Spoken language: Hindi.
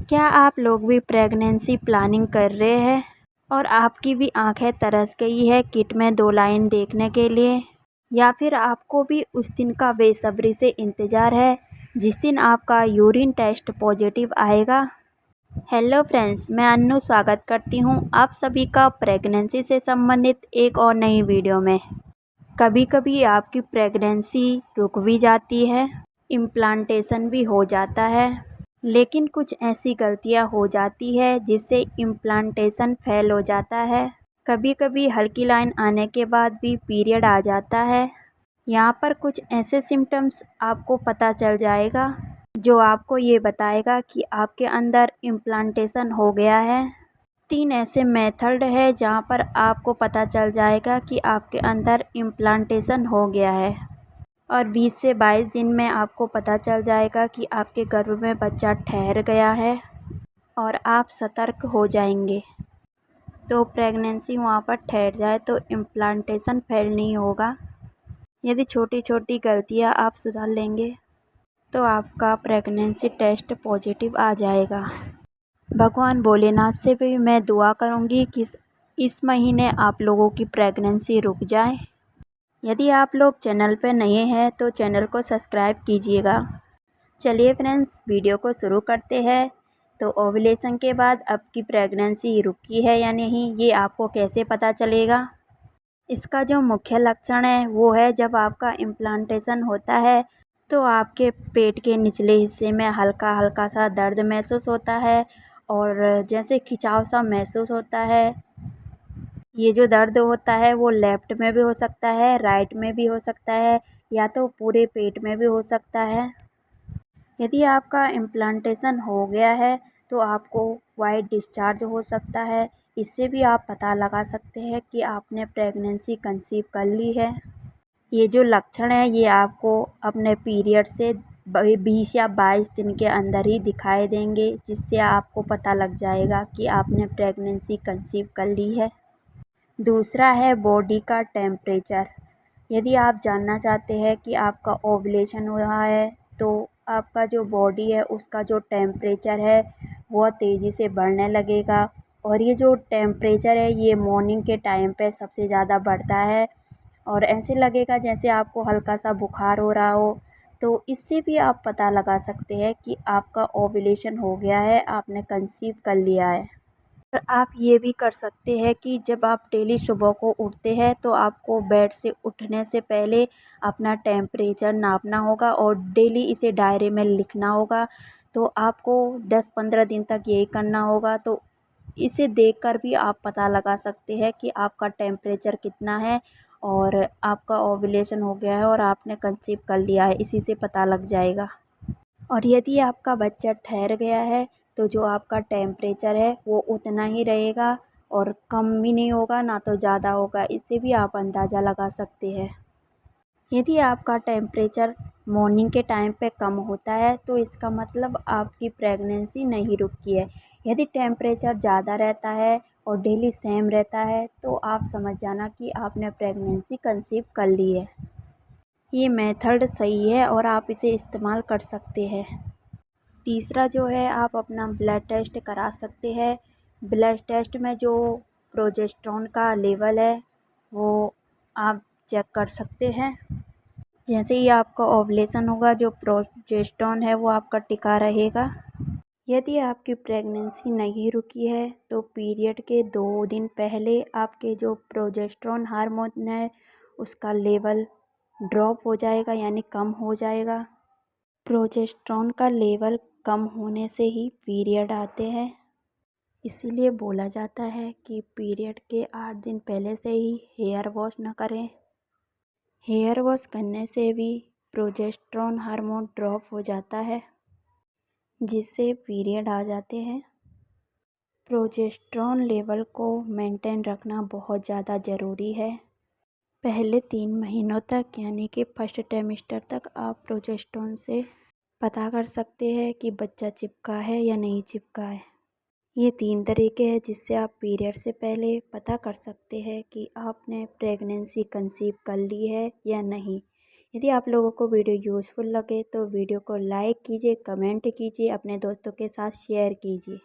क्या आप लोग भी प्रेगनेंसी प्लानिंग कर रहे हैं और आपकी भी आंखें तरस गई है किट में 2 लाइन देखने के लिए, या फिर आपको भी उस दिन का बेसब्री से इंतज़ार है जिस दिन आपका यूरिन टेस्ट पॉजिटिव आएगा। हेलो फ्रेंड्स, मैं अन्नू स्वागत करती हूं आप सभी का प्रेगनेंसी से संबंधित एक और नई वीडियो में। कभी कभी आपकी प्रेगनेंसी रुक भी जाती है, इम्प्लांटेशन भी हो जाता है, लेकिन कुछ ऐसी गलतियां हो जाती है जिससे इम्प्लांटेशन फेल हो जाता है। कभी कभी हल्की लाइन आने के बाद भी पीरियड आ जाता है। यहाँ पर कुछ ऐसे सिम्टम्स आपको पता चल जाएगा जो आपको ये बताएगा कि आपके अंदर इम्प्लांटेशन हो गया है। 3 ऐसे मेथड है जहाँ पर आपको पता चल जाएगा कि आपके अंदर इम्प्लांटेशन हो गया है, और 20 से 22 दिन में आपको पता चल जाएगा कि आपके गर्भ में बच्चा ठहर गया है और आप सतर्क हो जाएंगे। तो प्रेगनेंसी वहाँ पर ठहर जाए तो इम्प्लांटेशन फेल नहीं होगा। यदि छोटी छोटी गलतियाँ आप सुधार लेंगे तो आपका प्रेगनेंसी टेस्ट पॉजिटिव आ जाएगा। भगवान भोलेनाथ से भी मैं दुआ करूँगी कि इस महीने आप लोगों की प्रेगनेंसी रुक जाए। यदि आप लोग चैनल पर नए हैं तो चैनल को सब्सक्राइब कीजिएगा। चलिए फ्रेंड्स, वीडियो को शुरू करते हैं। तो ओव्यूलेशन के बाद आपकी प्रेगनेंसी रुकी है या नहीं, ये आपको कैसे पता चलेगा? इसका जो मुख्य लक्षण है वो है जब आपका इम्प्लांटेशन होता है तो आपके पेट के निचले हिस्से में हल्का हल्का सा दर्द महसूस होता है और जैसे खिंचाव सा महसूस होता है। ये जो दर्द होता है वो लेफ्ट में भी हो सकता है, राइट में भी हो सकता है, या तो पूरे पेट में भी हो सकता है। यदि आपका इम्प्लांटेशन हो गया है तो आपको वाइट डिस्चार्ज हो सकता है। इससे भी आप पता लगा सकते हैं कि आपने प्रेगनेंसी कंसीव कर ली है। ये जो लक्षण है ये आपको अपने पीरियड से 20 या 22 दिन के अंदर ही दिखाई देंगे, जिससे आपको पता लग जाएगा कि आपने प्रेगनेंसी कंसीव कर ली है। दूसरा है बॉडी का टेम्परेचर। यदि आप जानना चाहते हैं कि आपका ओव्यूलेशन हुआ है तो आपका जो बॉडी है उसका जो टेम्परेचर है वह तेज़ी से बढ़ने लगेगा, और ये जो टेम्परेचर है ये मॉर्निंग के टाइम पे सबसे ज़्यादा बढ़ता है और ऐसे लगेगा जैसे आपको हल्का सा बुखार हो रहा हो। तो इससे भी आप पता लगा सकते हैं कि आपका ओव्यूलेशन हो गया है, आपने कंसीव कर लिया है। और आप ये भी कर सकते हैं कि जब आप डेली सुबह को उठते हैं तो आपको बेड से उठने से पहले अपना टेम्परेचर नापना होगा और डेली इसे डायरी में लिखना होगा। तो आपको 10-15 दिन तक यही करना होगा। तो इसे देखकर भी आप पता लगा सकते हैं कि आपका टेम्परेचर कितना है और आपका ओव्यूलेशन हो गया है और आपने कंसीव कर लिया है, इसी से पता लग जाएगा। और यदि आपका बच्चा ठहर गया है तो जो आपका टेम्परेचर है वो उतना ही रहेगा और कम भी नहीं होगा ना तो ज़्यादा होगा, इससे भी आप अंदाज़ा लगा सकते हैं। यदि आपका टेम्परेचर मॉर्निंग के टाइम पे कम होता है तो इसका मतलब आपकी प्रेगनेंसी नहीं रुकी है। यदि टेम्परेचर ज़्यादा रहता है और डेली सेम रहता है तो आप समझ जाना कि आपने प्रेगनेंसी कंसीव कर ली है। ये मेथड सही है और आप इसे इस्तेमाल कर सकते हैं। तीसरा जो है, आप अपना ब्लड टेस्ट करा सकते हैं। ब्लड टेस्ट में जो प्रोजेस्टेरोन का लेवल है वो आप चेक कर सकते हैं। जैसे ही आपका ओव्यूलेशन होगा जो प्रोजेस्टेरोन है वो आपका टिका रहेगा। यदि आपकी प्रेगनेंसी नहीं रुकी है तो पीरियड के 2 दिन पहले आपके जो प्रोजेस्टेरोन हार्मोन है उसका लेवल ड्रॉप हो जाएगा, यानी कम हो जाएगा। प्रोजेस्टेरोन का लेवल कम होने से ही पीरियड आते हैं। इसीलिए बोला जाता है कि पीरियड के 8 दिन पहले से ही हेयर वॉश न करें। हेयर वॉश करने से भी प्रोजेस्टेरोन हार्मोन ड्रॉप हो जाता है, जिससे पीरियड आ जाते हैं। प्रोजेस्टेरोन लेवल को मेंटेन रखना बहुत ज़्यादा ज़रूरी है। पहले 3 महीनों तक यानी कि फर्स्ट ट्राइमेस्टर तक आप प्रोजेस्टेरोन से पता कर सकते हैं कि बच्चा चिपका है या नहीं चिपका है। ये 3 तरीके हैं जिससे आप पीरियड से पहले पता कर सकते हैं कि आपने प्रेगनेंसी कंसीव कर ली है या नहीं। यदि आप लोगों को वीडियो यूज़फुल लगे तो वीडियो को लाइक कीजिए, कमेंट कीजिए, अपने दोस्तों के साथ शेयर कीजिए।